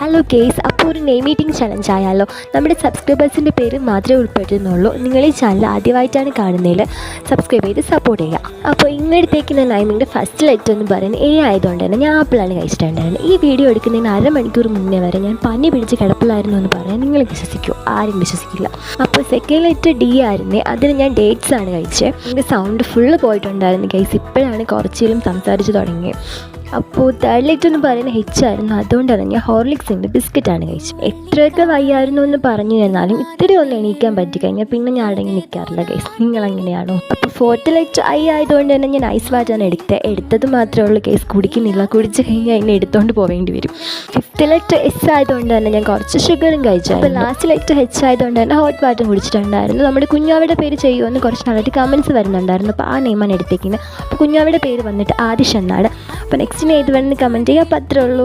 Hello guys, അപ്പോൾ ഒരു name meeting challenge ആയാലോ. നമ്മുടെ സബ്സ്ക്രൈബേഴ്സിൻ്റെ പേര് മാത്രമേ ഉൾപ്പെട്ടിരുന്നുള്ളൂ. നിങ്ങൾ ഈ ചാനൽ ആദ്യമായിട്ടാണ് കാണുന്നതിൽ സബ്സ്ക്രൈബ് ചെയ്ത് സപ്പോർട്ട് ചെയ്യുക. അപ്പോൾ ഇങ്ങനത്തേക്ക് നെയിമിൻ്റെ ഫസ്റ്റ് ലെറ്റർ എന്ന് പറയുന്നത് എ ആയതുകൊണ്ട് തന്നെ ഞാൻ ആപ്പിളാണ് കഴിച്ചിട്ടുണ്ടായിരുന്നത്. ഈ വീഡിയോ എടുക്കുന്നതിന് അരമണിക്കൂർ മുന്നേ വരെ ഞാൻ പനി പിടിച്ച് കിടപ്പിലായിരുന്നു എന്ന് പറയാൻ നിങ്ങൾ വിശ്വസിക്കുമോ? ആരും വിശ്വസിക്കില്ല. അപ്പോൾ സെക്കൻഡ് ലെറ്റർ ഡി ആയിരുന്നേ, അതിന് ഞാൻ ഡേറ്റ്സ് ആണ് കഴിച്ചത്. എൻ്റെ സൗണ്ട് ഫുള്ള് പോയിട്ടുണ്ടായിരുന്നു ഗൈസ്. ഇപ്പോഴാണ് കുറച്ചേലും സംസാരിച്ച് തുടങ്ങിയത്. അപ്പോൾ തേർഡ് ലെറ്റർ എന്ന് പറയുന്നത് എച്ച് ആയിരുന്നു. അതുകൊണ്ടാണ് ഞാൻ ഹോർലിക്സിൻ്റെ ബിസ്ക്കറ്റാണ് കഴിച്ചത്. എത്രയൊക്കെ വയ്യായിരുന്നു എന്ന് പറഞ്ഞു തന്നാലും ഇത്തിരി ഒന്ന് എണീക്കാൻ പറ്റി കഴിഞ്ഞാൽ പിന്നെ ഞാൻ അടങ്ങി നിൽക്കാറില്ല ഗൈസ്. നിങ്ങളെങ്ങനെയാണോ? അപ്പോൾ ഫോർത്ത് ലെറ്റർ ഐ ആയതുകൊണ്ട് തന്നെ ഞാൻ ഐസ് വാറ്റാണ് എടുത്തത് മാത്രമേ ഉള്ളൂ ഗൈസ്. കുടിക്കുന്നില്ല. കുടിച്ച് കഴിഞ്ഞാൽ അതിനെ എടുത്തുകൊണ്ട് പോവേണ്ടി വരും. ഫിഫ്ത്ത് ലെറ്റർ എസ് ആയതുകൊണ്ട് തന്നെ ഞാൻ കുറച്ച് ഷുഗറും കഴിച്ചായിരുന്നു. അപ്പോൾ ലാസ്റ്റ് ലെറ്റർ എച്ച് ആയതുകൊണ്ട് തന്നെ ഹോട്ട് വാട്ടർ കുടിച്ചിട്ടുണ്ടായിരുന്നു. നമ്മുടെ കുഞ്ഞാവിടെ പേര് ചെയ്യുമെന്ന് കുറച്ച് നാളായിട്ട് കമൻറ്റ്സ് വരുന്നുണ്ടായിരുന്നു. അപ്പോൾ ആ നെയിമാണ് എടുത്തേക്കുന്നത്. അപ്പോൾ കുഞ്ഞാവിടെ പേര് വന്നിട്ട് ആദിഷ് എന്നാണ്. അപ്പോൾ നെക്സ്റ്റ് ഏത് വേണമെന്ന് കമൻറ്റ് ചെയ്യുക. അപ്പോൾ അത്രേ ഉള്ളൂ.